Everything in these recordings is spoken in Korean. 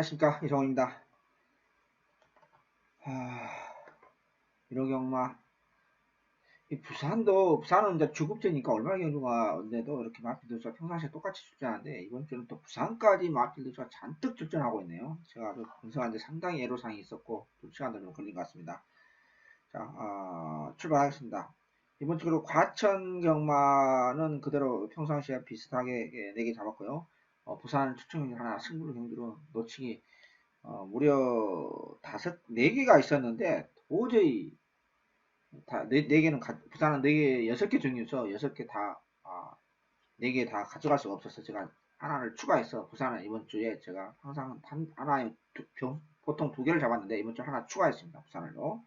안녕하십니까, 이성호입니다. 1호 경마. 이 부산은 이제 주급제니까 얼마나 경주가 언제도 이렇게 마필들수가 평상시에 똑같이 출전하는데, 이번 주는 또 부산까지 마필들수가 잔뜩 출전하고 있네요. 제가 분석하는데 상당히 애로사항이 있었고, 좀 시간도 좀 걸린 것 같습니다. 자, 출발하겠습니다. 이번 주 그리고 과천 경마는 그대로 평상시에 비슷하게 4개 잡았고요. 부산 추천 경주 하나 승부 경주로 놓치기 무려 4개가 있었는데, 도저히, 네 개는, 부산은 4개, 6개 종류죠. 6개 다, 4개 다 가져갈 수가 없어서 제가 하나를 추가해서, 부산은 이번 주에 제가 항상 하나에 보통 2개를 잡았는데, 이번 주 하나 추가했습니다. 부산을로.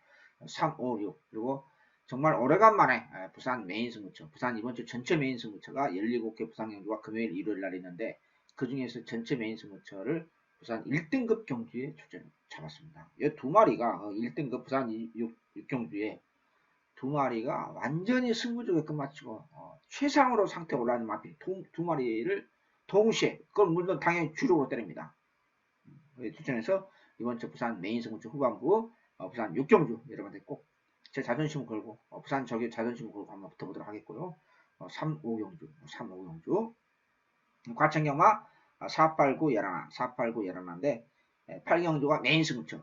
3, 5, 6. 그리고 정말 오래간만에 부산 메인 승부처, 부산 이번 주 전체 메인 승부처가 17개 부산 경주가 금요일, 일요일 날 있는데, 그 중에서 전체 메인 승부처를 부산 1등급 경주에 잡았습니다. 이 두 마리가 1등급 부산 6경주에 두 마리가 완전히 승부적에 끝마치고 최상으로 상태에 올라가는 마필 두 마리를 동시에, 그걸 물론 당연히 주력으로 때립니다. 추천해서 이번 주 부산 메인 승부처 후반부 부산 6경주 여러분들 꼭 제 자존심을 걸고 부산 적의 자존심을 걸고 한번 붙어보도록 하겠고요. 3, 5경주 3, 5경주 과천경마 489 11 489 11인데 8경주가 메인 승부처,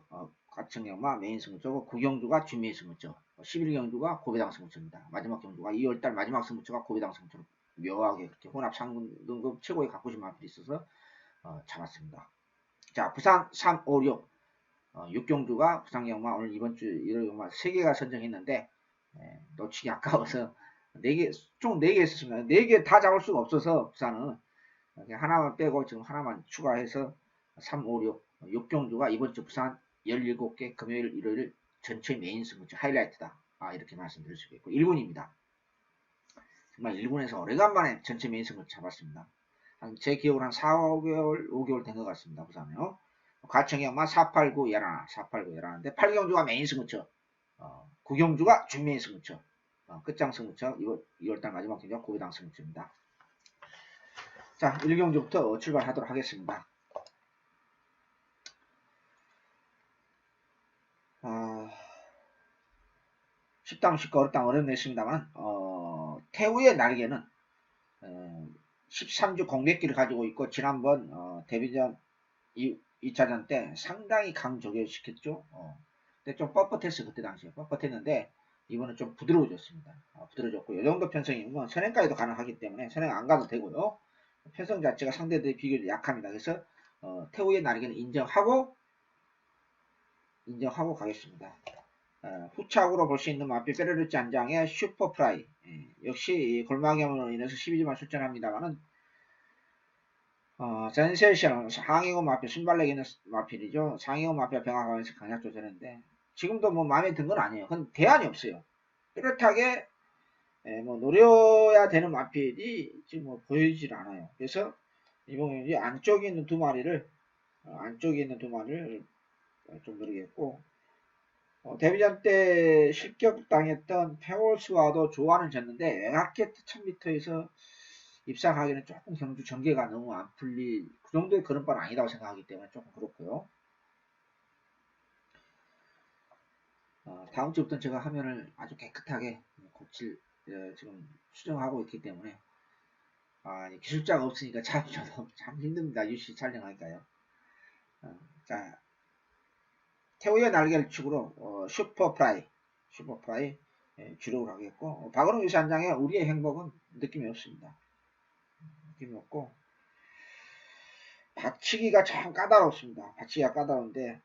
과천경마 메인 승부처고 9경주가 준메인 승부처, 11경주가 고배당 승부처입니다. 마지막 경주가 2월달 마지막 승부처가 고배당 승부처로 묘하게 그렇게 혼합 상등급 최고의 갖고 싶은 마필이 있어서 잡았습니다. 자, 부산 3, 5, 6 6경주가 부산경마 오늘 이번 주 1월 경마 3개가 선정했는데 놓치기 아까워서 4개, 총 4개 있었습니다. 4개 다 잡을 수가 없어서 부산은 하나만 빼고 지금 하나만 추가해서 3, 5, 6 경주가 이번 주 부산 17개 금요일, 일요일 전체 메인 승부처 하이라이트다. 이렇게 말씀드릴 수 있겠고 1군입니다. 정말 1군에서 오래간만에 전체 메인 승부처 잡았습니다. 제 기억으로 한 4, 5개월, 5개월 된 것 같습니다. 부산은요. 과천경마 489 11, 489 11인데 8경주가 메인 승부처, 9경주가 준메인 승부처, 끝장 승부처, 2월달 마지막 경주가 고배당 승부처입니다. 자, 1경주부터 출발하도록 하겠습니다. 쉽다면 쉽고 어렵다면 어렵네 했습니다만, 태우의 날개는 13주 공백기를 가지고 있고, 지난번 데뷔전 2차전 때 상당히 강조교시켰죠. 근데 좀 뻣뻣했어요. 그때 당시에 뻣뻣했는데 이번은 좀 부드러워졌습니다. 부드러워졌고, 이 정도 편성이면 선행까지도 가능하기 때문에 선행 안 가도 되고요. 편성 자체가 상대들이 비교적 약합니다. 그래서 태우의 날개는 인정하고 가겠습니다. 후착으로 볼 수 있는 마필 페르르치 한 장의 슈퍼프라이, 역시 골마경으로 인해서 12주만 출전합니다만은 센세이션 상위급 마필, 순발력 있는 마필이죠. 상위급 마필 병합하면서 강약 조절했는데 지금도 뭐 마음에 든 건 아니에요. 그건 대안이 없어요. 뚜렷하게 노려야 되는 마필이 지금 뭐 보이질 않아요. 그래서 이번에 안쪽에 있는 두 마리를 좀 노리겠고, 데뷔전 때 실격당했던 페올스와도 조화는 졌는데 외곽게트 1000m에서 입상하기는 조금 경주 전개가 너무 안 풀릴 그 정도의 걸음바는 아니다고 생각하기 때문에 조금 그렇고요. 다음 주부터는 제가 화면을 아주 깨끗하게 지금 수정하고 있기 때문에 기술자가 없으니까 참 힘듭니다. UC 촬영하니까요. 자, 태우의 날개를 축으로 슈퍼프라이 주력을 하겠고, 박은호 유시 한 장에 우리의 행복은 느낌이 없습니다. 느낌이 없고, 받치기가 참 까다롭습니다. 받치기가 까다로운데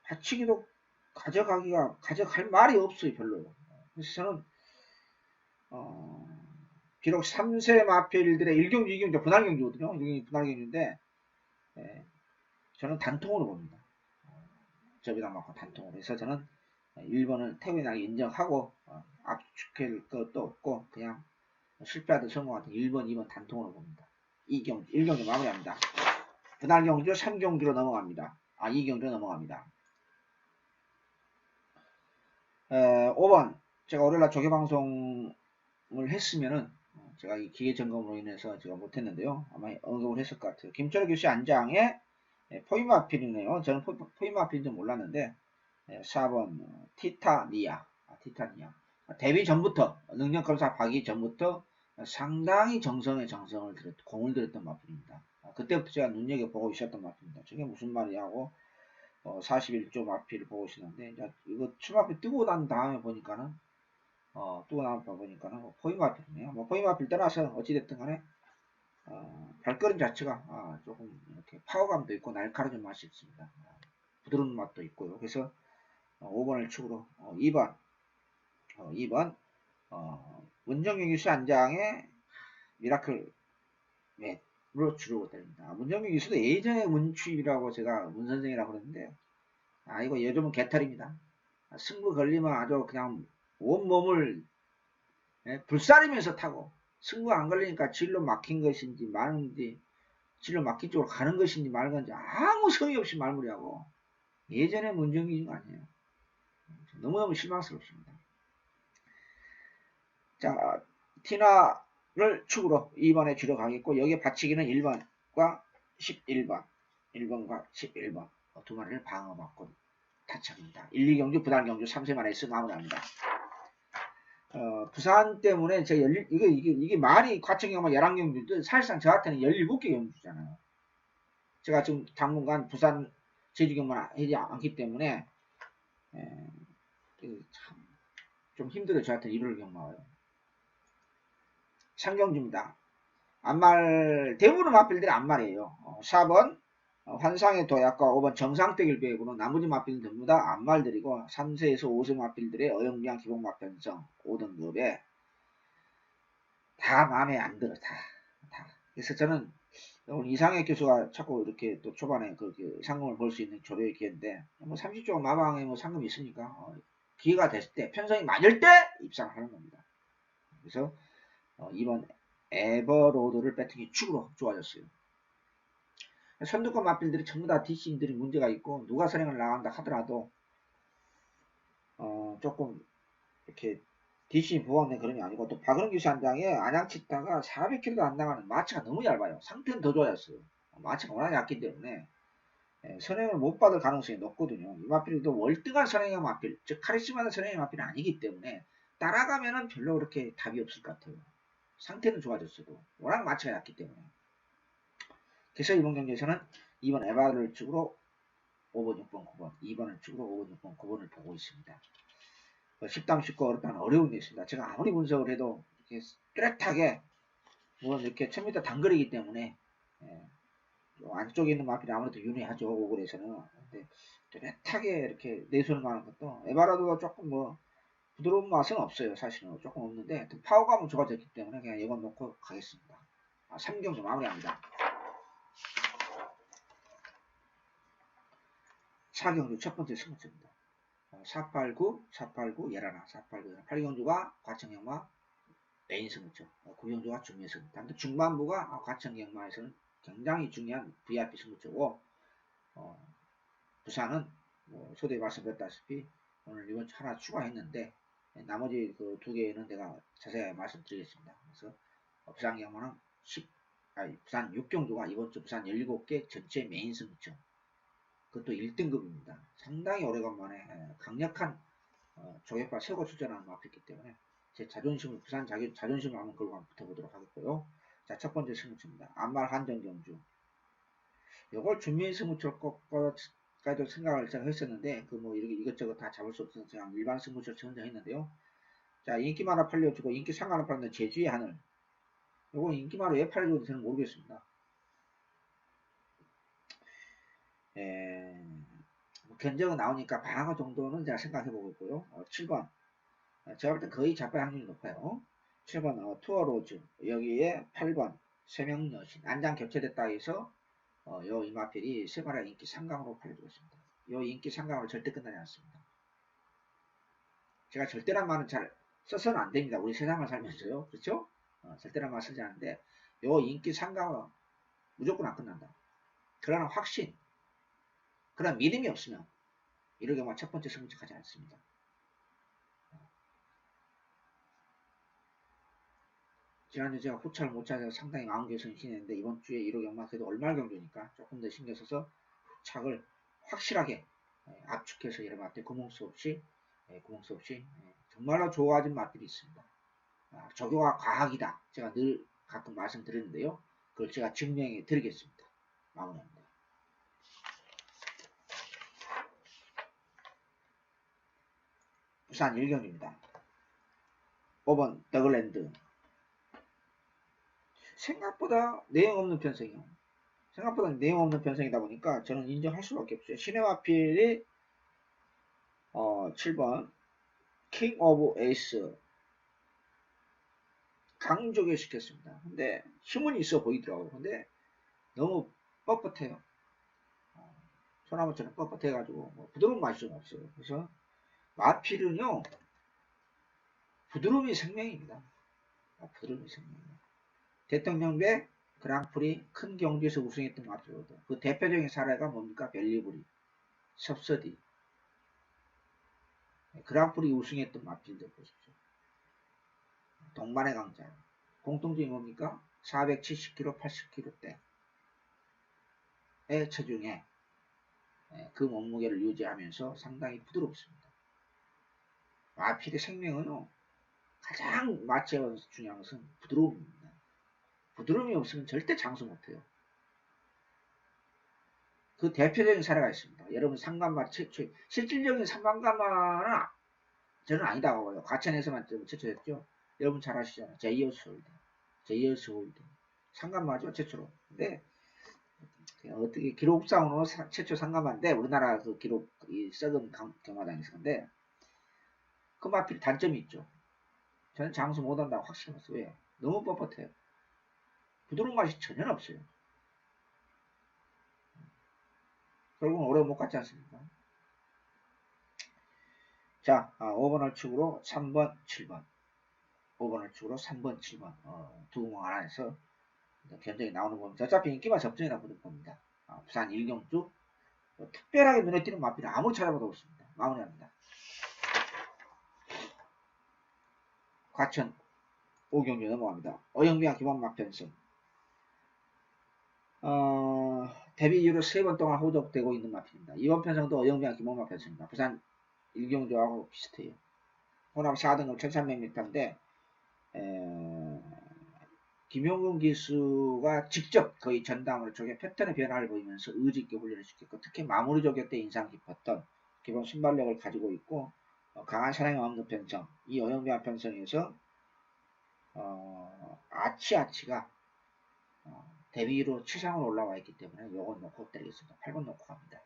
받치기도 가져갈 말이 없어요. 별로. 그래서 저는 비록 3세 마필들의 1경주, 2경주 분할경주거든요. 1경주 분할경주인데 저는 단통으로 봅니다. 접이다 맞고 단통으로. 그래서 저는 1번을 태우의 날개 인정하고 압축할 것도 없고 그냥 실패하듯 성공하듯 1번, 2번 단통으로 봅니다. 1경주 마무리합니다. 분할경주 3경주로 넘어갑니다. 2경주로 넘어갑니다. 5번 제가 월요일날 조개방송을 했으면은 제가 이 기계 점검으로 인해서 제가 못했는데요. 아마 언급을 했을 것 같아요. 김철호 교수 안장에 포이마필이네요. 저는 포이마필인지 몰랐는데 4번 티타니아. 데뷔 전부터 능력검사 받기 전부터 상당히 정성에 정성을 공을 들였던 마필입니다. 그때부터 제가 눈여겨보고 있었던 마필입니다. 저게 무슨 말이야 하고 41조 마필을 보고 있었는데 이제 이거 추마필 뜨고 난 다음에 보니까는 뜨고 나면 보니까는 포이마필이네요. 뭐 포이마필 떠나서 어찌됐든 간에 발걸음 자체가 조금 이렇게 파워감도 있고 날카로운 맛이 있습니다. 부드러운 맛도 있고요. 그래서 5번을 축으로 2번 문정경 교수 안장의 미라클 맷으로 주로 때립니다. 문정경 교수도 예전에 문추입이라고 제가 문선생이라고 그러는데 이거 요즘은 개털입니다. 승부 걸리면 아주 그냥 온몸을 불사르면서 타고 승부 안 걸리니까 진로 막힌 것인지 말인지 진로 막힌 쪽으로 가는 것인지 말건지 아무 성의 없이 말무리하고 예전에 문정경이 아니에요. 너무너무 실망스럽습니다. 자, 티나를 축으로 2번에 줄여가겠고 여기에 받치기는 1번과 11번 1번과 11번 두 마리를 방어받고 타착입니다. 1, 2경주 부산경주 3세만에서 마무리합니다. 부산 때문에 제가 이게 말이 과천경마 11경주도 사실상 저한테는 17개 경주잖아요. 제가 지금 당분간 부산 제주경만 하지 않기 때문에 참 좀 힘들어요. 저한테는 1월 경마가요. 상경주입니다. 안말 대부분의 마필들이 안말이에요. 4번 환상의 도약과 5번 정상대결 배역으로 나머지 마필은 전부 다 안말들이고 3세에서 5세 마필들의 어영부양 기본 마편성 5등급에 다 마음에 안 들어. 다. 그래서 저는 오늘 이상혁 교수가 자꾸 이렇게 또 초반에 그렇게 상금을 볼 수 있는 조례의 기회인데 뭐 30조 마방에 뭐 상금이 있으니까 기회가 됐을 때 편성이 맞을 때 입상하는 겁니다. 그래서 2번 에버로드를 배팅이 축으로 좋아졌어요. 선두권 마필들이 전부 다 DC인들이 문제가 있고 누가 선행을 나간다 하더라도 조금 이렇게 DC 보호하는 그런 게 아니고 또 박은영 교수 한 장에 안양치다가 400kg도 안 나가는 마취가 너무 얇아요. 상태는 더 좋아졌어요. 마취가 워낙 얇기 때문에 선행을 못 받을 가능성이 높거든요. 이 마필도 월등한 선행형 마필, 즉 카리스마는 선행형 마필이 아니기 때문에 따라가면은 별로 그렇게 답이 없을 것 같아요. 상태는 좋아졌어도 워낙 마취가 얇기 때문에. 그래서 이번 경기에서는 2번 에바를 축으로 5번, 6번, 9번, 2번을 축으로 5번, 6번, 9번을 보고 있습니다. 쉽다면 쉽고 어렵다면 어려운 게 있습니다. 제가 아무리 분석을 해도 이렇게 뚜렷하게 물론 이렇게 1000m 단거리이기 때문에 안쪽에 있는 마필이 아무래도 유리하죠. 오글에서는. 근데 뚜렷하게 이렇게 내손을 가는 것도 에바라도가 조금 뭐 부드러운 맛은 없어요. 사실은 조금 없는데 파워감은 좋아졌기 때문에 그냥 이건 놓고 가겠습니다. 3경주 마무리합니다. 4경주 첫 번째 승부처입니다. 489, 489, 예라나, 489, 예라나. 8경주가 과천경마 메인 승부처, 9경주가 중매 승부처. 단도 중반부가 과천경마에서는 굉장히 중요한 VIP 승부처고, 부산은 소대에 말씀드렸다시피 오늘 이번 주 하나 추가했는데 나머지 그 두 개는 내가 자세히 말씀드리겠습니다. 그래서 부산 경마는 부산 6경주가 이번 주 부산 17개 전체 메인 승부처. 그것도 1등급입니다. 상당히 오래간만에 강력한 조개파 세고 출전하는 마필이기 때문에 제 자존심을 부산 자존심을 한번 걸고 한번 붙어보도록 하겠고요. 자, 첫 번째 승부처입니다. 안말 한정경주. 이걸 준비의 승부처 것까지도 생각을 제가 했었는데 그 뭐 이것저것 다 잡을 수 없어서 그냥 일반 승부처 선정했는데요. 자, 인기만화 팔려주고 인기 상관을 팔는 제주의 하늘. 이거 인기만화 왜 팔려주는지 저는 모르겠습니다. 견적은 나오니까 방어 정도는 제가 생각해보고 있고요. 7번. 제가 볼 때 거의 잡을 확률이 높아요. 7번 투어로즈. 여기에 8번 세명여신. 안장 겹쳐졌다 해서 요 이마필이 세마리가 인기 상강으로 팔려주고 있습니다. 요 인기 상강으로 절대 끝나지 않습니다. 제가 절대란 말은 잘 써서는 안 됩니다. 우리 세상을 살면서요. 그렇죠? 절대란 말 쓰지 않는데 요 인기 상강은 무조건 안 끝난다. 그러나 확신, 그런 믿음이 없으면 이럴 경우 첫 번째 승부처 가지 않습니다. 지난주 제가 호차를 못 찾아서 상당히 마음 개선이 심했는데 이번 주에 1호 경마 그래도 얼마 경주니까 조금 더 신경 써서 착을 확실하게 압축해서 이름한테 구멍 수 없이 정말로 좋아진 맛들이 있습니다. 조교가 과학이다. 제가 늘 가끔 말씀드리는데요. 그걸 제가 증명해 드리겠습니다. 마무리합니다. 부산 1경주입니다. 5번 더글랜드. 생각보다 내용 없는 편성이요. 생각보다 내용 없는 편성이다 보니까 저는 인정할 수밖에 없어요. 시네마필이 7번 킹 오브 에이스 강조게 시켰습니다. 근데 힘은 있어 보이더라고요. 근데 너무 뻣뻣해요. 소나무처럼 뻣뻣해가지고 뭐 부드러운 맛이 좀 없어요. 그래서 마필은요 부드러움이 생명입니다. 부드러움이 생명입니다. 대통령배 그랑프리 큰 경주에서 우승했던 마필이거든요. 그 대표적인 사례가 뭡니까? 벨리브리, 섭서디, 그랑프리 우승했던 마필들 보십시오. 동반의 강자. 공통점이 뭡니까? 470kg, 80kg대의 체중에 그 몸무게를 유지하면서 상당히 부드럽습니다. 마필의 생명은요, 가장 마취에 중요한 것은 부드러움입니다. 부드러움이 없으면 절대 장수 못해요. 그 대표적인 사례가 있습니다. 여러분 상간마 최초, 실질적인 상간마는 저는 아니다고 봐요. 과천에서만 최초였죠. 여러분 잘 아시잖아요. 제이어스 홀드. 상간마죠, 최초로. 근데 어떻게 기록상으로 최초 상간마인데 우리나라 그 기록 이 썩은 경마장에서 근데 그 마필 단점이 있죠. 저는 장수 못한다고 확신했어요. 왜? 너무 뻣뻣해요. 부드러운 맛이 전혀 없어요. 결국은 오래 못 갔지 않습니까? 자, 5번을 축으로 3번, 7번. 5번을 축으로 3번, 7번. 두 구멍 안에서 견적이 나오는 겁니다. 어차피 인기만 접전이라 부를 겁니다. 부산 일경주. 특별하게 눈에 띄는 마필은 아무리 찾아봐도 없습니다. 마무리합니다. 과천 5경주 넘어갑니다. 어영비와 기본막 편승. 데뷔 이후로 3번 동안 호적되고 있는 마필입니다. 이번 편성도 어영비와 기본막 편승입니다. 부산 일경주하고 비슷해요. 호남 4등급 1300m인데 김용근 기수가 직접 거의 전담으로 저게 패턴의 변화를 보이면서 의지있게 훈련을 시켰고 특히 마무리 저격 때 인상 깊었던 기본 순발력을 가지고 있고 강한 사랑의 없는 편성 이 어영비한 편성에서 아치가 데뷔로 최상으로 올라와 있기 때문에 요건 놓고 때리겠습니다. 8번 놓고 갑니다.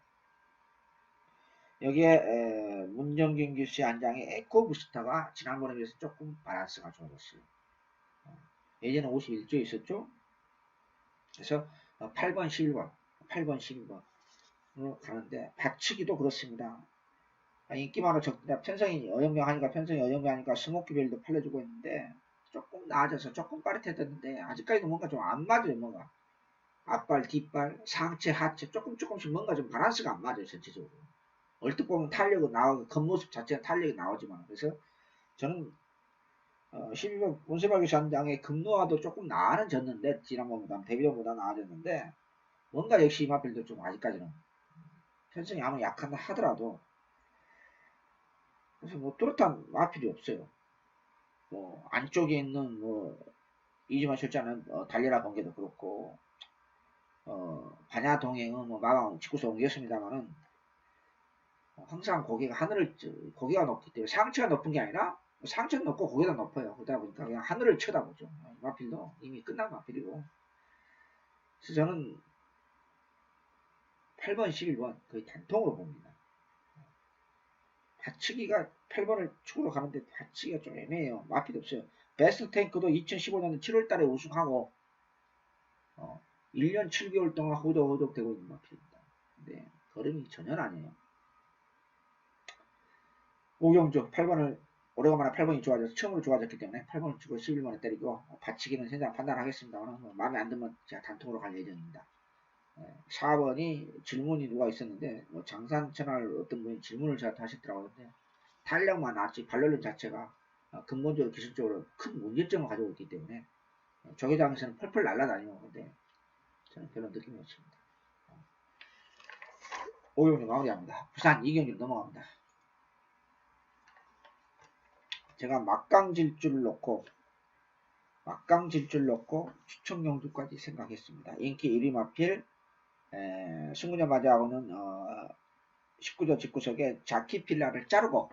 여기에 문정균 기수의 안장의 에코부스터가 지난번에 비해서 조금 밸런스가 좋아졌어요. 예전에 51조 있었죠? 그래서 8번, 11번, 8번, 11번으로 가는데 박치기도 그렇습니다. 인기 많아 적다 편성이 어영명하니까 편성이 어영명하니까 스모키벨도 팔려주고 있는데 조금 나아져서 조금 빠릿해졌는데 아직까지도 뭔가 좀 안 맞아요. 뭔가 앞발, 뒷발, 상체, 하체 조금씩 뭔가 좀 밸런스가 안 맞아요. 전체적으로. 얼뜻 보면 탄력은 나오고 겉모습 자체는 탄력이 나오지만 그래서 저는 12번 문세발기 전장의 금노화도 조금 나아졌는데 지난번보다 데뷔전보다 나아졌는데 뭔가 역시 이마필도 좀 아직까지는 편성이 아무리 약하다 하더라도 그래서 뭐 뚜렷한 마필이 없어요. 뭐 안쪽에 있는 뭐 이지만 실자는 달려라 번개도 그렇고 반야 동행은 뭐 마방 직구서 옮겼습니다만은 항상 고개가 높기 때문에 상체가 높은 게 아니라 상체는 높고 고개가 높아요. 그러다 보니까 그냥 하늘을 쳐다보죠. 마필도 이미 끝난 마필이고. 그래서 저는 8번, 11번 거의 단통으로 봅니다. 받치기가 8번을 축으로 가는데 받치기가 좀 애매해요. 마필이 없어요. 베스트 탱크도 2015년 7월달에 우승하고 1년 7개월 동안 호덕호덕 되고 있는 마필입니다. 근데 걸음이 전혀 아니에요. 오경주 8번을 오래간만에 8번이 좋아져서 처음으로 좋아졌기 때문에 8번을 주고 11번에 때리고 받치기는 현장 판단하겠습니다만 뭐 마음에 안 들면 제가 단통으로 갈 예정입니다. 4번이 질문이 누가 있었는데 뭐 장산천할 어떤 분이 질문을 저한테 하셨더라고요. 근데 탄력만 나지 발열력 자체가 근본적으로 기술적으로 큰 문제점을 가지고 있기 때문에 조계장에서는 펄펄 날아다니는데 저는 별로 느낌이 없습니다. 5경주 마무리합니다. 부산 2경주 넘어갑니다. 제가 막강질주를 놓고 추천경주까지 생각했습니다. 인기 1위 마필 승구자 맞이하고는 19조 직구석에 자키필라를 자르고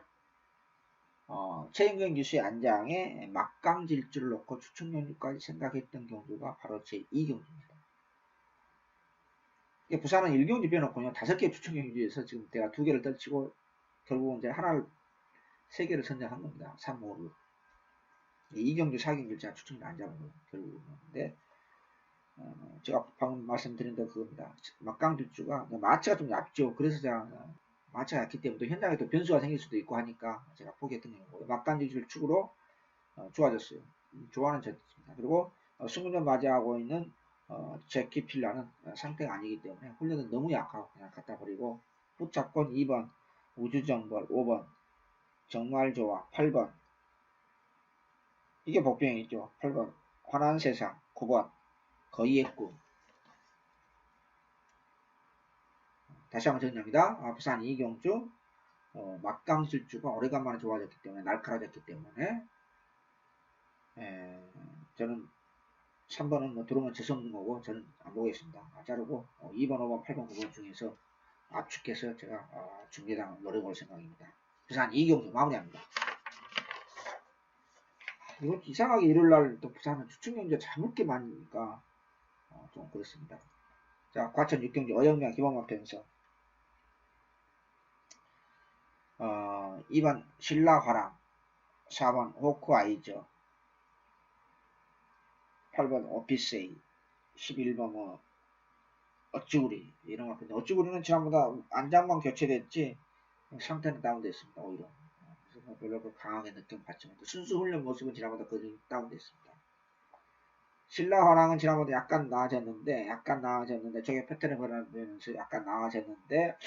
최인경 기수의 안장에 막강질주를 놓고 추천경주까지 생각했던 경주가 바로 제 2경주입니다. 부산은 1경주 빼놓고요 5개 추천경주에서 지금 내가 2개를 떨치고 결국은 이제 하나를 3개를 선정한 겁니다. 3, 5, 6 2경주 4경주 제가 추천을 안 잡은 거예요. 결국은. 근데 제가 방금 말씀드린 대로 그겁니다. 막강질주가 마차가 좀 얇죠. 그래서 제가 마차가 얇기 때문에 또 현장에 또 변수가 생길 수도 있고 하니까 제가 포기했던 거고 막강질주를 축으로 좋아졌어요. 좋아하는 제트입니다. 그리고 승무전 맞이하고 있는 제키 필라는 상태가 아니기 때문에 훈련은 너무 약하고 그냥 갖다 버리고 붙잡권 2번 우주정벌 5번 정말 좋아 8번 이게 복병이죠. 8번 환한 세상 9번 거의 했고 다시 한번 정리합니다. 부산 이경주 막강질주가 오래간만에 좋아졌기 때문에 날카로워졌기 때문에 저는 3번은 뭐 들어오면 재수없는 거고 저는 안 보겠습니다. 자르고 2번, 5번, 8번, 9번 중에서 압축해서 제가 중계당 노려볼 생각입니다. 부산 이경주 마무리합니다. 이건 이상하게 일요일날 또 부산은 추천경주가 잘못게 많으니까 좀 그렇습니다. 자, 과천 6경주 어영명 기본마 편성 2번 신라화랑 4번 호크아이저 8번 오피세이 11번 뭐 어찌구리 이런 것 같은데 어찌구리는 지난보다 안장만 교체됐지 상태는 다운됐습니다. 오히려 그래서 뭐 별로 강하게 느낌 받지만 순수 훈련 모습은 지난보다 거의 다운됐습니다. 신라화랑은 지난보다 약간 나아졌는데 저게 패턴을 변하면서 약간 나아졌는데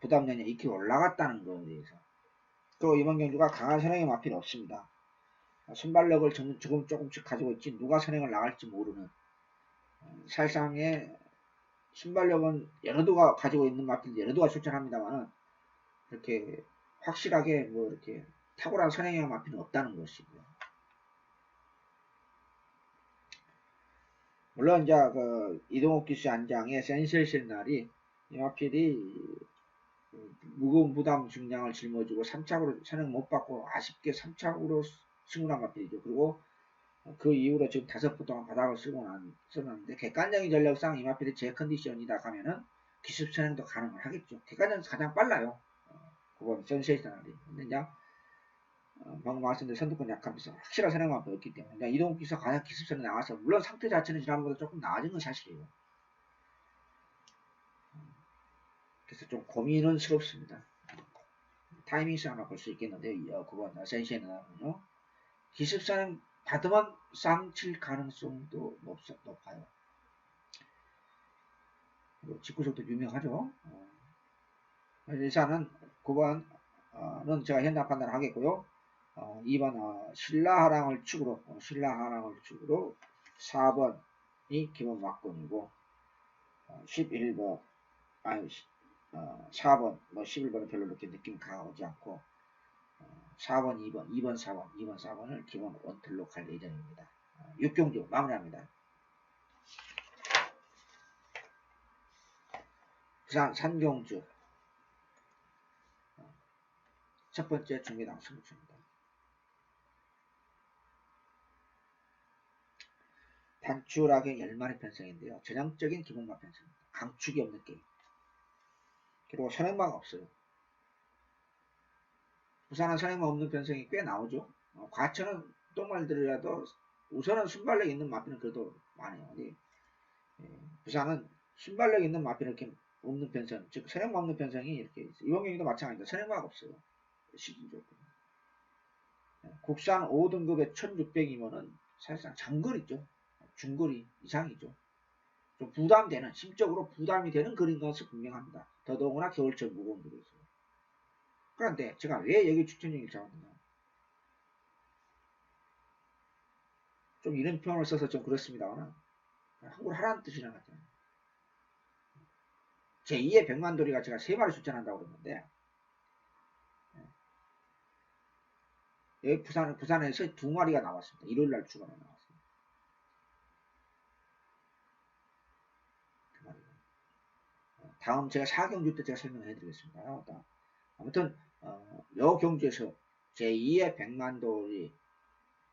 부담량이 2kg 올라갔다는 거에 대해서 또 이번 경주가 강한 선행의 마필이 없습니다. 순발력을 조금씩 가지고 있지 누가 선행을 나갈지 모르는 사실상의 순발력은 여러 도가 가지고 있는 마필 여러 도가 출전합니다만 이렇게 확실하게 뭐 이렇게 탁월한 선행형 마필은 없다는 것이고요. 물론 이제 그 이동욱 기수 안장의 센셀실 날이 이 마필이 무거운 부담 중량을 짊어지고 3착으로 선행 못 받고 아쉽게 3착으로 승운한 마필이죠. 그리고 그 이후로 지금 5번 동안 바닥을 쓰고났는데 객관적인 전력상 이 마필이 제 컨디션이다 하면은 기습 선행도 가능을 하겠죠. 객관적으로 가장 빨라요. 그건 센세이셔널이. 근데 이제 방금 말씀드린 선두권 약하면서 확실한 선행만 보였기 때문에 이동욱 기수가 가장 기습선에 나와서 물론 상태 자체는 지난번보다 조금 나아진 건 사실이에요. 그래서 좀 고민은 스럽습니다. 타이밍스 하나 볼 수 있겠는데요. 그건 센시에는요. 기습선행 받으면 쌍칠 가능성도 높아요. 직구속도 유명하죠. 일단은 9번은 제가 현장 판단을 하겠고요. 2번 신라하랑을 축으로 4번이 기본 막건이고 11번 4번 뭐 11번은 별로 그렇게 느낌 강하지 않고 4번 2번 4번을 기본 원틀로 갈 예정입니다. 6경주 마무리합니다. 부산 산경주 첫 번째 중계당 승부입니다. 단출하게 열만의 편성인데요. 전형적인 기본마 편성입니다. 강축이 없는 게임. 그리고 선행마가 없어요. 부산은 선행마 없는 편성이 꽤 나오죠. 과천은 똥말들이라도 우선은 순발력 있는 마피는 그래도 많아요. 부산은 순발력 있는 마피는 이렇게 없는 편성, 즉 선행마 없는 편성이 이렇게 있어요. 이번 경기도 마찬가지입니다. 선행마가 없어요. 시기죠. 국산 5등급에 1600이면은 사실상 장거리죠. 중거리 이상이죠. 좀 부담되는, 심적으로 부담이 되는 그린 것은 분명합니다. 더더구나 겨울철 무거운 들에서. 그런데 제가 왜 여기 추천형을 잡았느냐. 좀 이런 표현을 써서 좀 그렇습니다만 한국을 하라는 뜻이라는 거죠. 제2의 백만돌이가 제가 3마리 출전한다고 그랬는데 여기 부산에서 2마리가 나왔습니다. 일요일날 주간에 나왔습니다. 2마리가. 다음 제가 4경주 때 제가 설명해 드리겠습니다. 아무튼 요 경주에서 제2의 백만돌이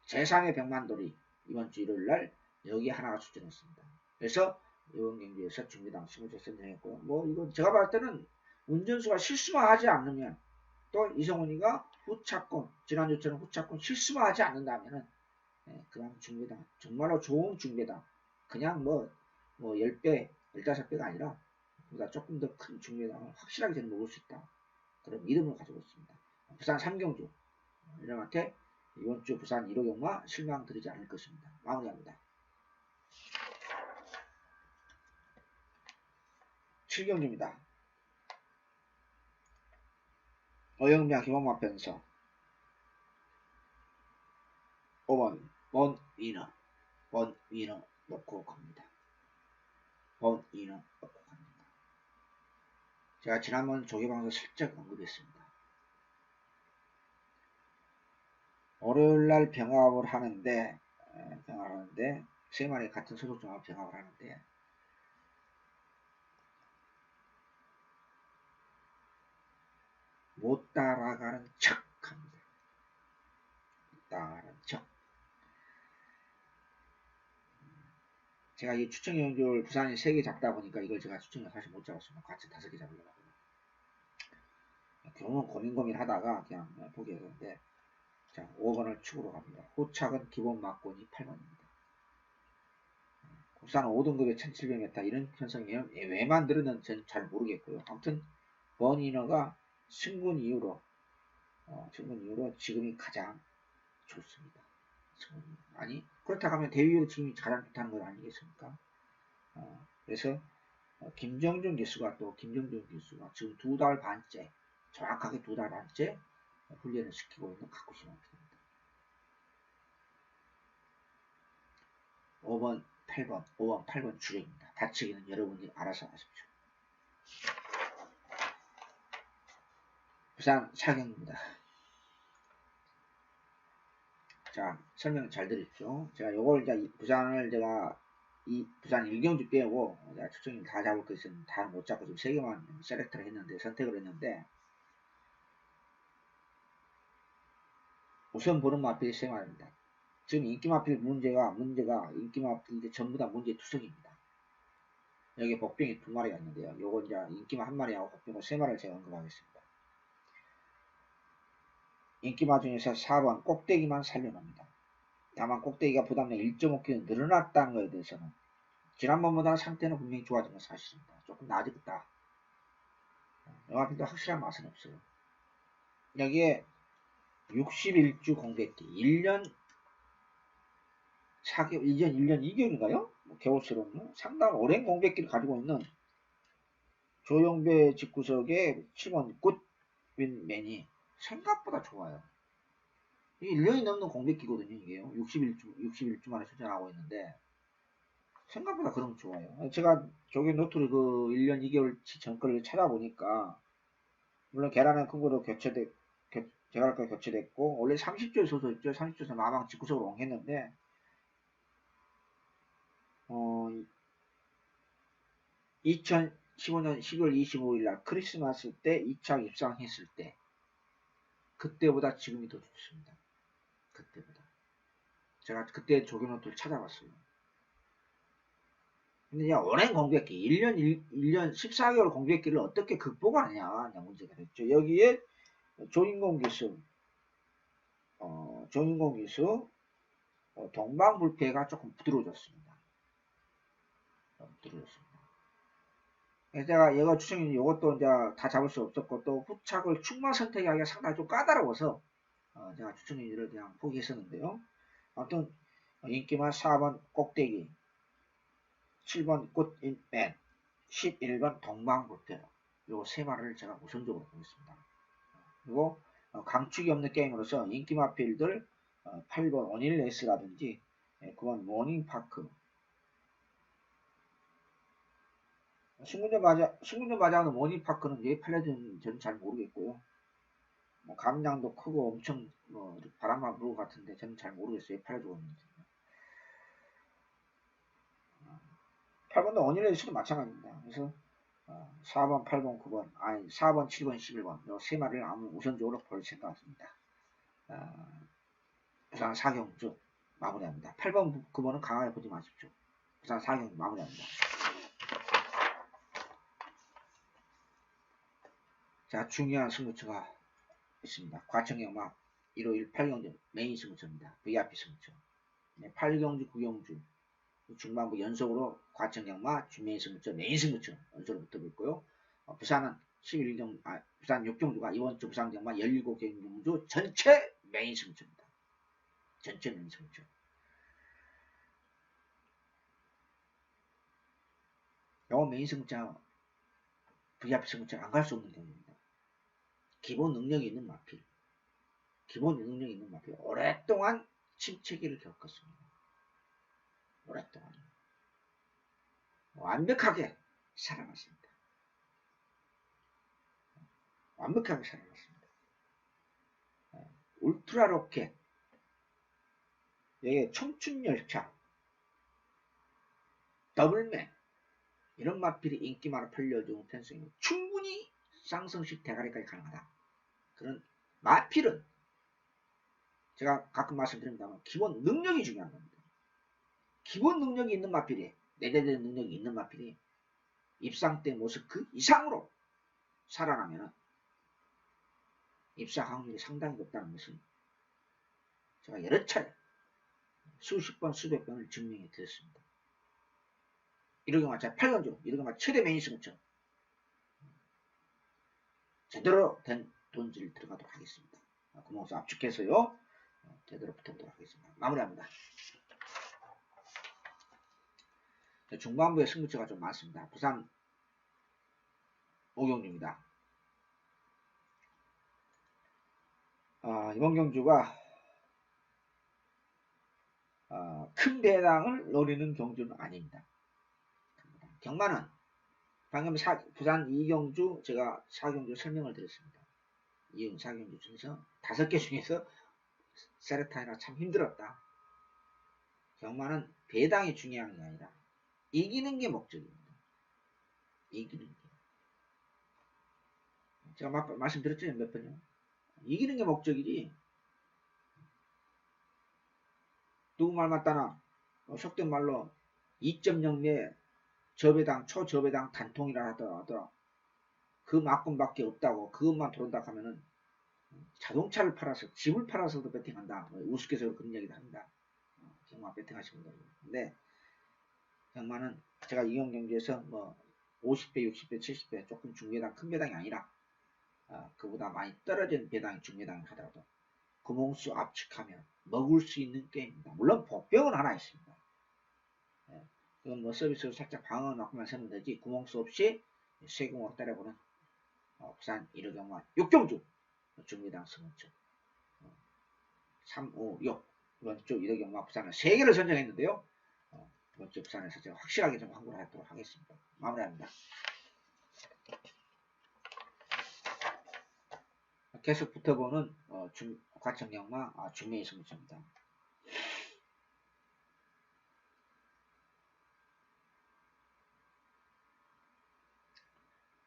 제3의 백만돌이 이번 주 일요일날 여기 하나가 출전했습니다. 그래서 이번 경기에서 중미당 20점 선정했고요. 뭐 이거 제가 봤을 때는 운전수가 실수만 하지 않으면 또 이성훈이가 후차권 지난주처럼 후차권 실수만 하지 않는다면은 그냥 중미당 정말로 좋은 중미당 그냥 뭐 10배 15배가 아니라 보다 조금 더 큰 중미당을 확실하게 저는 먹을 수 있다. 그런 믿음을 가지고 있습니다. 부산 3경주 이랑한테 이번 주 부산 1호 경마 실망 드리지 않을 것입니다. 마무리합니다. 7경주입니다. 어영미와 김원마 편서 5번 본 위너 넣고 갑니다. 본 위너 넣고 갑니다. 제가 지난번 조개방에서 슬쩍 언급했습니다. 월요일날 병합을 하는데 3마리 같은 소속종합 병합을 하는데 못 따라가는 척 합니다. 못 따라가는 척. 제가 이 추천 경주를 부산이 3개 잡다 보니까 이걸 제가 추천을 사실 못 잡았습니다. 같이 5개 잡으려고. 결국은 고민 하다가 그냥 포기했는데 자 5번을 축으로 갑니다. 호착은 기본 막곤이 8번입니다. 국산 5등급의 1700m 이런 편성이에요. 왜 만들었는지 저는 잘 모르겠고요. 아무튼 버니너가 승군 이후로 지금이 가장 좋습니다. 아니 그렇다고 하면 대위로 지금이 가장 좋다는 건 아니겠습니까? 그래서 김정준 기수가 지금 2달 반째 정확하게 2달 반째 훈련을 시키고 있는 가쿠시 마필입니다. 5번 8번 주력입니다. 다치기는 여러분이 알아서 하십시오. 부산 사경입니다. 자, 설명 잘 들으십시오. 제가 요걸 이제 부산 1경주 빼고 제가 추천을 다 잡을 것은 다 못 잡고 지금 3개만 셀렉트를 했는데 선택을 했는데 우선 보는 마필이 3마리입니다. 지금 인기마필 문제가 인기마필 전부 다 문제 투성입니다. 여기 복병이 2마리가 있는데요. 요거 이제 인기마 1마리하고 복병을 3마리를 제가 언급하겠습니다. 인기마 중에서 4번 꼭대기만 살려놓습니다. 다만 꼭대기가 부담량 1.5kg 늘어났다는 것에 대해서는 지난번보다 상태는 분명히 좋아진 건 사실입니다. 조금 나아졌다. 영화필도 확실한 맛은 없어요. 여기에 61주 공백기 1년 2개월인가요? 개월스러운 상당히 오랜 공백기를 가지고 있는 조용배 집구석의 7번 굿윈맨이 생각보다 좋아요. 이게 1년이 넘는 공백기거든요. 이게요. 61주 만에 출전하고 있는데 생각보다 그런 거 좋아요. 제가 조개 노트를 그 1년 2개월치 전거를 찾아보니까 물론 계란은 큰 거로 제갈과 교체됐고 원래 30조에 소속했죠. 30조에서 마방 집구석으로 옮겼는데 2015년 12월 25일 날 크리스마스 때 2차 입상했을 때 그때보다 지금이 더 좋습니다. 그때보다. 제가 그때 조교노트를 찾아봤어요. 근데 그냥 오랜 공백기, 1년 14개월 공백기를 어떻게 극복하느냐 문제가 됐죠. 여기에 조인공 기수, 동방불패가 조금 부드러워졌습니다. 그래서 제가 얘가 추천인 이것도 이제 다 잡을 수 없었고 또 후착을 축마 선택하기가 상당히 좀 까다로워서 제가 추천인을 그냥 포기했었는데요. 아무튼 인기만 4번 꼭대기, 7번 굿인맨, 11번 동방불패 요 3마리를 제가 우선적으로 보겠습니다. 그리고 강축이 없는 게임으로서 인기마필들 8번 원일레스라든지 9번 모닝파크. 신군점 맞아하는 모닝파크는 왜 팔려드는지 저는 잘 모르겠고요. 뭐 감량도 크고 엄청 바람만 불고 같은데 저는 잘 모르겠어요. 왜 팔려주고 있는지. 8번도 원인의 수도 마찬가지입니다. 그래서 4번, 8번, 9번, 아니 4번, 7번, 11번 이 세 마리를 아무 우선적으로 볼 생각 같습니다. 부산 사경주 마무리합니다. 8번, 9번은 강하게 보지 마십시오. 부산 사경주 마무리합니다. 자, 중요한 승부처가 있습니다. 과천경마 151 8경주 메인 승부처입니다. VIP 승부처. 8경주, 9경주 중반부 연속으로 과천경마 주메인 승부처 메인 승부처 연속으로 붙어고 있고요. 부산은 11경, 부산 6경주가 이번 주 부산경마 17경주 전체 메인 승부처입니다. 전체 메인 승부처. 영어 메인 승부처, VIP 승부처 안 갈 수 없는 경우입니다. 기본 능력이 있는 마필. 기본 능력이 있는 마필. 오랫동안 침체기를 겪었습니다. 오랫동안. 완벽하게 살아났습니다. 완벽하게 살아났습니다. 울트라 로켓, 여기 청춘열차, 더블맨, 이런 마필이 인기 많아 팔려주는 편성이 충분히 쌍성식 대가리까지 가능하다. 그런 마필은 제가 가끔 말씀드립니다만 기본 능력이 중요한 겁니다. 기본 능력이 있는 마필이, 내재된 능력이 있는 마필이 입상 때 모습 그 이상으로 살아나면 입상 확률이 상당히 높다는 것을 제가 여러 차례 수십 번 수백 번을 증명해 드렸습니다. 이런 경우가 8건조, 이런 경우가 최대 메인 승부처 제대로 된 돈질 들어가도록 하겠습니다. 구멍수 압축해서요 제대로 붙어보도록 하겠습니다. 마무리합니다. 중반부에 승부처가 좀 많습니다. 부산 5경주입니다. 이번 경주가 큰 배당을 노리는 경주는 아닙니다. 경마는 방금 부산 2경주 제가 4경주 설명을 드렸습니다. 2경 4경주 중에서 5개 중에서 세레타이나 참 힘들었다. 경마는 배당이 중요한 게 아니라 이기는 게 목적입니다. 이기는 게. 제가 말씀드렸죠? 몇 번요? 이기는 게 목적이지. 누구 말 맞다나 속된 말로 2.0내 저배당, 초저배당 단통이라 하더라도 그 막금밖에 없다고 그것만 들어온다 하면은 자동차를 팔아서 집을 팔아서도 배팅한다. 우스갯소리로 그런 얘기도 합니다. 경마 배팅하시는 분들. 근데 경마는 제가 이경경주에서 뭐 50배, 60배, 70배 조금 중배당, 큰 배당이 아니라 그보다 많이 떨어진 배당이 중배당을 하더라도 구멍수 압축하면 먹을 수 있는 게임입니다. 물론 복병은 하나 있습니다. 그건 뭐 서비스로 살짝 방어 넣고만 세면 되지 구멍수 없이 세공으로 때려보는 부산 1호 경마 6경주 중배당 승원점 3, 5, 6 이번 주 1호 경마 부산은 3개를 선정했는데요. 이번 주 부산에서 제가 확실하게 좀 항구를 하도록 하겠습니다. 마무리합니다. 계속 붙어보는 과천경마 중매의 승부처입니다.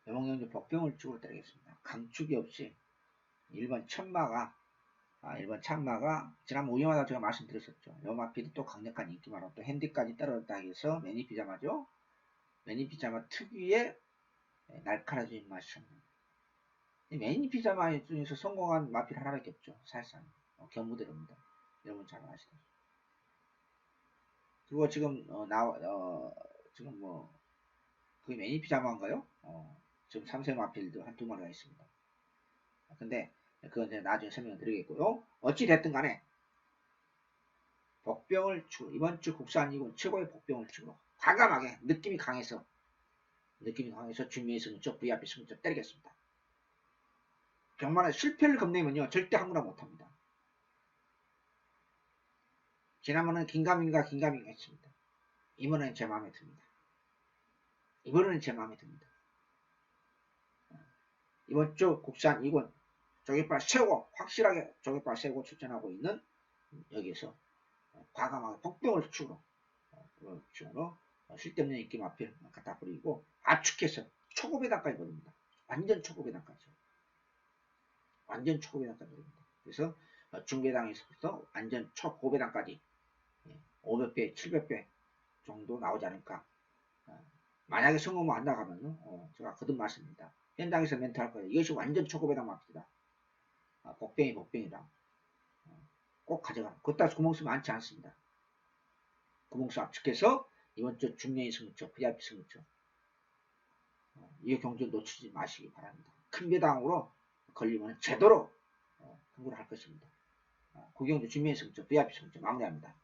영웅경주 복병을 쭉으로 때리겠습니다. 강축이 없이 1번 천마가 지난번 우영하다 제가 말씀드렸었죠. 요마필이 또 강력한 인기마로 또 핸디까지 떨어졌다 해서 매니피자마죠. 매니피자마 특유의 날카로워진 맛이 없는 매니피자마 중에서 성공한 마필 하나밖에 없죠. 사실상 경무대로입니다. 여러분 잘 아시죠. 그리고 지금 지금 뭐 그게 매니피자마인가요? 지금 3세 마필도 한두 마리가 있습니다. 근데 그건 제가 나중에 설명을 드리겠고요. 어찌 됐든 간에 복병을 치고 이번 주 국산 2군 최고의 복병을 치고 과감하게 느낌이 강해서 준비해 승부처 VIP 승부처 때리겠습니다. 경마는 실패를 겁내면요 절대 항구나 못합니다. 지난번은 긴가민가 했습니다. 이번에는 제 마음에 듭니다. 이번에는 제 마음에 듭니다. 이번 주 국산 2군 조개발 세우고 확실하게 조개발 세우고 추천하고 있는 여기에서 과감하게 복병을 축으로 쓸데없는 인기 마필 갖다 버리고 압축해서 초고배당까지 버립니다. 완전 초고배당까지. 완전 초고배당까지 버립니다. 그래서 중배당에서부터 완전 초고배당까지 500배, 700배 정도 나오지 않을까. 만약에 성공을 안 나가면 제가 거듭 말씀입니다. 현장에서 멘트 할 거예요. 이것이 완전 초고배당 마필이다. 복병이다. 꼭 가져가. 그따 구멍 쓰면 많지 않습니다. 구멍 수 압축해서 이번 주 중년이 승부처, VIP 승부처. 이 경주 놓치지 마시기 바랍니다. 큰 배당으로 걸리면 제대로 흥부를 할 것입니다. 구경주 중년이 승부처, VIP 승부처 마무리합니다.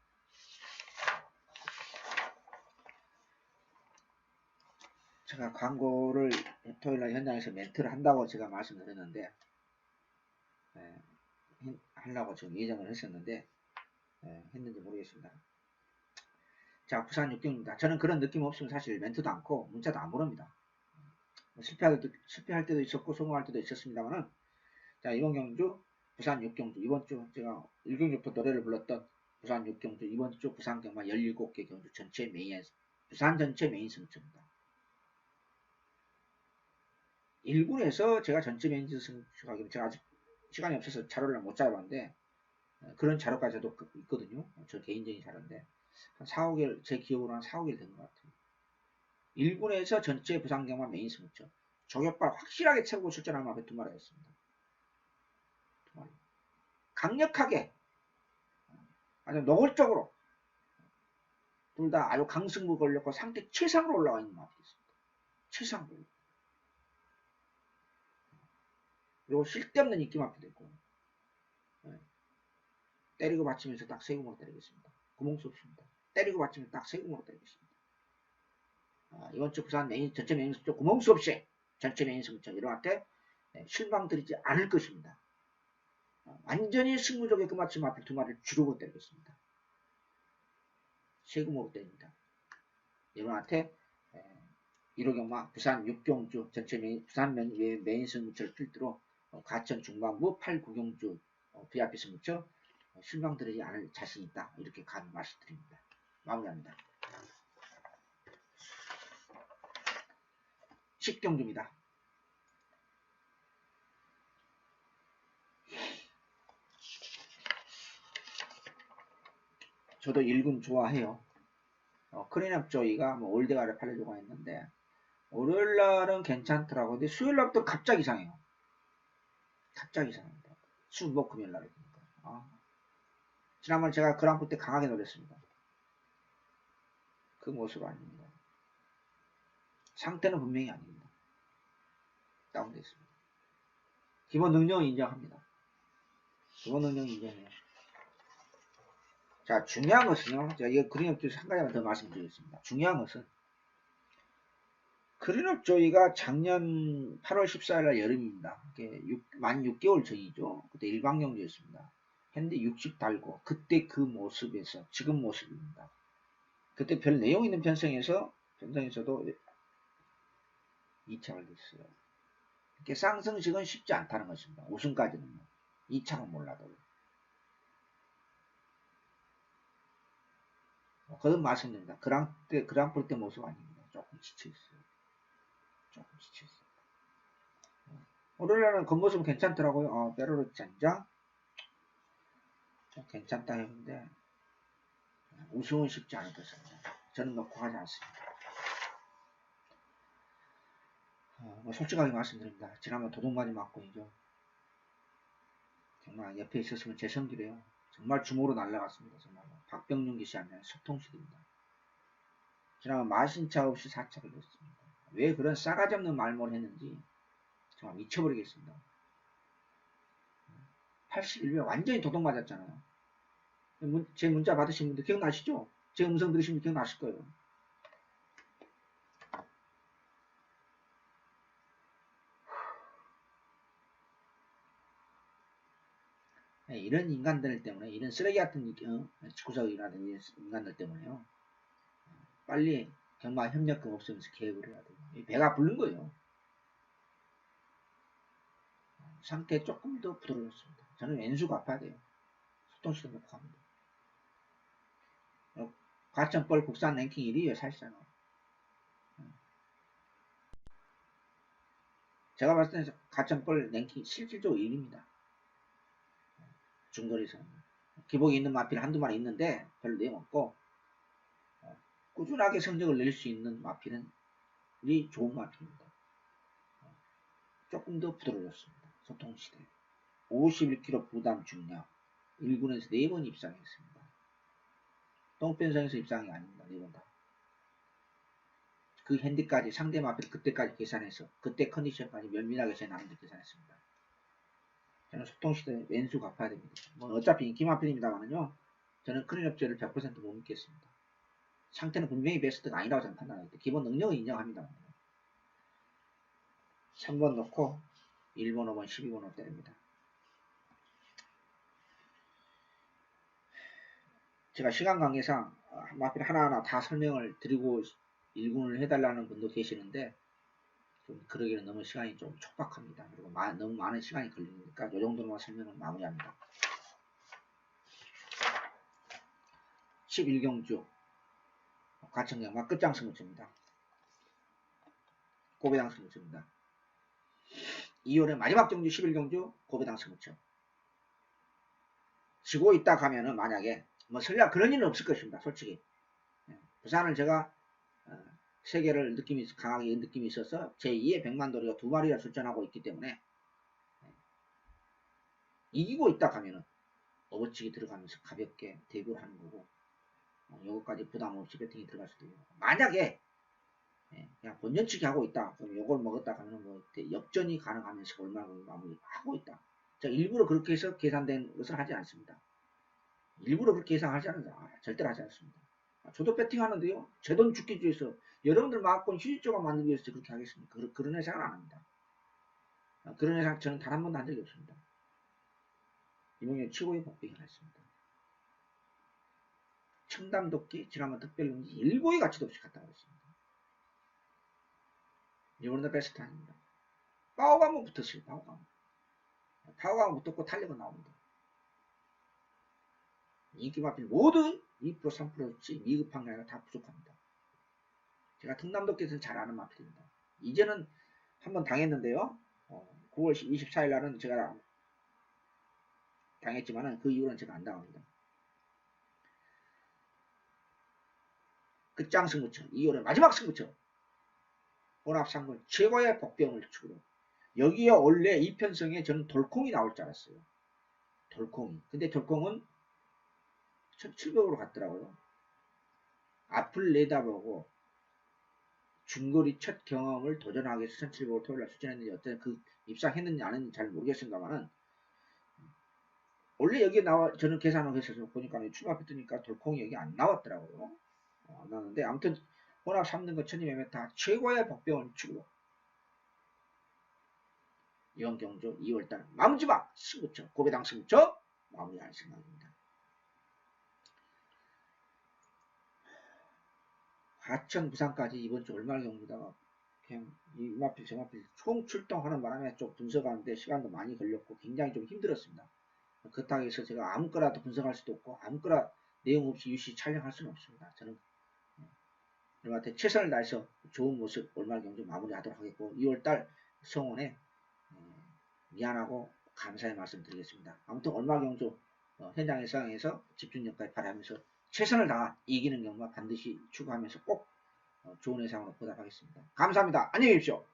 제가 광고를 토요일날 현장에서 멘트를 한다고 제가 말씀드렸는데 하려고 지금 예정을 했었는데 했는지 모르겠습니다. 자, 부산 육경입니다. 저는 그런 느낌 없으면 사실 멘트도 않고 문자도 안 보냅니다. 실패할 때도 있었고 성공할 때도 있었습니다만은 자, 이번 경주 부산 육경주 이번 주 제가 1경주부터 노래를 불렀던 부산 육경주 이번 주 부산 경마 17개 경주 전체 메인 부산 전체 메인 승부처입니다. 1군에서 제가 전체 메인 승부처가 제가 아직 시간이 없어서 자료를 못 잡았는데 그런 자료까지 저도 있거든요. 저 개인적인 자료인데 한 4, 5개월 제 기억으로 한 4, 5개월 된 것 같아요. 1군에서 전체 부산경마 메인 승부처 조격발 확실하게 채우고 출전하는 앞에 두 마리였습니다. 강력하게 아주 노골적으로 둘 다 아주 강승부 걸렸고 상태 최상으로 올라와 있는 마리였습니다. 최상으로. 그리고 쓸데없는 인기 마피도 있고 때리고 받치면서 딱 세금으로 때리겠습니다. 구멍수 없습니다. 때리고 받치면 딱 세금으로 때리겠습니다. 이번 주 부산 메인, 전체 메인 승부처 구멍수 없이 전체 메인 승부처 이런한테 실망드리지 않을 것입니다. 완전히 승부적에 끝마침 앞에 두 마리를 주르고 때리겠습니다. 세금으로 때립니다. 이런한테 1호 경마 부산 6경주 전체 메인, 부산 메인 승부처를 필두로 가천 중반부 8, 9경주 VIP 승부처 실망드리지 않을 자신 있다. 이렇게 감히 말씀드립니다. 마무리합니다. 10경주입니다. 저도 1군 좋아해요. 크리납 조이가 뭐 올대가를 팔려주고 했는데 월요일날은 괜찮더라고. 근데 수요일날부터 갑자기 이상해요. 갑자기 이상합니다. 수목금요일날이니까. 지난번에 제가 그랑프 때 강하게 노렸습니다. 그 모습 아닙니다. 상태는 분명히 아닙니다. 다운되어 있습니다. 기본 능력은 인정합니다. 기본 능력은 인정해요. 자, 중요한 것은요. 제가 이거 그린업 조이 한 가지만 더 말씀드리겠습니다. 중요한 것은 그린업 조이가 작년 8월 14일 여름입니다. 만 6개월 전이죠. 그때 일방경주였습니다. 현대 60 달고 그때 그 모습에서 지금 모습입니다. 그때 별 내용 있는 편성에서도 2착을 됐어요. 이렇게 상승식은 쉽지 않다는 것입니다. 우승까지는 2착은 몰라도. 거듭 말씀드립니다. 그랑프리 때 모습 아닙니다. 조금 지쳐있어요. 조금 지쳐있어요. 오늘날은 겉모습은 괜찮더라고요. 베로르 짠장 좀 괜찮다 했는데 우승은 쉽지 않을 것입니다. 저는 넣고 하지 않습니다. 솔직하게 말씀드립니다. 지난번 도둑맞이 맞고이죠. 정말 옆에 있었으면 제 성기래요. 정말 주먹으로 날라갔습니다. 정말 박병준 기시 하면 소통식입니다. 지난번 마신차 없이 4차를 했습니다. 왜 그런 싸가지 없는 말모를 했는지 정말 미쳐버리겠습니다. 81회 완전히 도둑 맞았잖아요. 제 문자 받으신 분들 기억나시죠? 제 음성 들으신 분 기억나실 거예요. 이런 인간들 때문에, 이런 쓰레기 같은 집구석이라든지 인간들 때문에요. 빨리 경마 협력금 없으면서 계획을 해야 돼요. 배가 부른 거예요. 상태 조금 더 부드러웠습니다. 저는 왼수가 아파야 돼요. 소통시대 놓고 합니다. 과천벌 국산 랭킹 1위에요, 사실상. 제가 봤을 때 과천벌 랭킹 실질적으로 1위입니다. 중거리에서. 기복이 있는 마필 한두 마리 있는데 별로 내용 없고, 꾸준하게 성적을 낼 수 있는 마필은 좋은 마필입니다. 조금 더 부드러웠습니다. 소통시대. 51kg 부담 중량. 1군에서 4번 입상했습니다. 똥변성에서 입상이 아닙니다. 4번 다. 그 핸디까지 상대 마필 그때까지 계산해서 그때 컨디션까지 면밀하게 제 나름대로 계산했습니다. 저는 소통시대 왼수 갚아야 됩니다. 뭐 어차피 인기 마필입니다만은요. 저는 클린업제를 100%못 믿겠습니다. 상태는 분명히 베스트가 아니라고 저는 판단하기 때문에 기본 능력은 인정합니다. 3번 놓고 1번, 5번, 12번으로 때립니다. 제가 시간 관계상 마필 하나하나 다 설명을 드리고 1군을 해달라는 분도 계시는데 좀 그러기는 너무 시간이 좀 촉박합니다. 그리고 너무 많은 시간이 걸리니까 이 정도로만 설명을 마무리합니다. 11경주 과천경마 끝장승부처입니다. 고배당 승부처입니다. 2월의 마지막 경주 11경주 고배당 승부처. 지고 있다 가면은 만약에 뭐 설령 그런 일은 없을 것입니다. 솔직히 부산을 제가 세계를 강하게 느낌이 있어서 제2의 백만도리가 2마리가 출전하고 있기 때문에 이기고 있다 가면은 업어치기 들어가면서 가볍게 대구를 하는 거고 요거까지 부담 없이 배팅이 들어갈 수도 있고 만약에 그냥 본전치기 하고 있다 그럼 요걸 먹었다 가면은 뭐 역전이 가능하면서 얼마나 마무리하고 있다. 제가 일부러 그렇게 해서 계산된 것을 하지 않습니다. 일부러 그렇게 계산하지 않는다. 절대로 하지 않습니다. 저도 배팅하는데요. 제 돈 죽기 위해서 여러분들 마음껏 휴지조각 만들기 위해서 그렇게 하겠습니까? 그런 회상은 안 합니다. 그런 회상 저는 단 한 번도 한 적이 없습니다. 이번에 최고의 복빙을 했습니다. 청담도끼 지난번 특별운지 일고의 가치도 없이 갔다 왔습니다. 이번에도 베스트 아닙니다. 파워가 한번 붙었어요. 파워가 한번 붙었고 탄력은 나옵니다. 인기 마필 모두 2% 3%치 미흡한 게 아니라 다 부족합니다. 제가 특남도끼에서는 잘 아는 마필입니다. 이제는 한번 당했는데요. 9월 24일 날은 제가 당했지만은 그 이후로는 제가 안 당합니다. 끝장 승부처 2월의 마지막 승부처 혼합상군 최고의 복병을 축으로 여기에 원래 이편성에 저는 돌콩이 나올 줄 알았어요. 돌콩이. 근데 돌콩은 1700으로 갔더라고요. 앞을 내다보고 중거리 첫 경험을 도전하기 위해서 1700으로 토요일날 출전했는지 어떤 그 입상했는지 안 했는지 잘 모르겠습니다만은 원래 여기에 저는 계산을 해서 보니까 추가표 뜨니까 돌콩이 여기 안 나왔더라고요. 안 나왔는데 아무튼 혼합 3등 거 1200m 최고의 복병을 축으로 이번 경주 2월달 마지막 승부처 고배당 승부처 마무리할 생각입니다. 과천 부산까지 이번 주 월말 경주다가 그냥 이 마필 저 마필 총 출동하는 바람에 좀 분석하는데 시간도 많이 걸렸고 굉장히 좀 힘들었습니다. 그렇다고 해서 제가 아무거나도 분석할 수도 없고 아무거나 내용 없이 유시 촬영할 수는 없습니다. 저는 여러분한테 최선을 다해서 좋은 모습 월말 경주 마무리하도록 하겠고 2월달 성원에 미안하고 감사의 말씀 드리겠습니다. 아무튼 월말 경주 현장의 상황에서 집중력까지 발휘하면서 최선을 다한 이기는 경우가 반드시 추구하면서 꼭 좋은 예상으로 보답하겠습니다. 감사합니다. 안녕히 계십시오.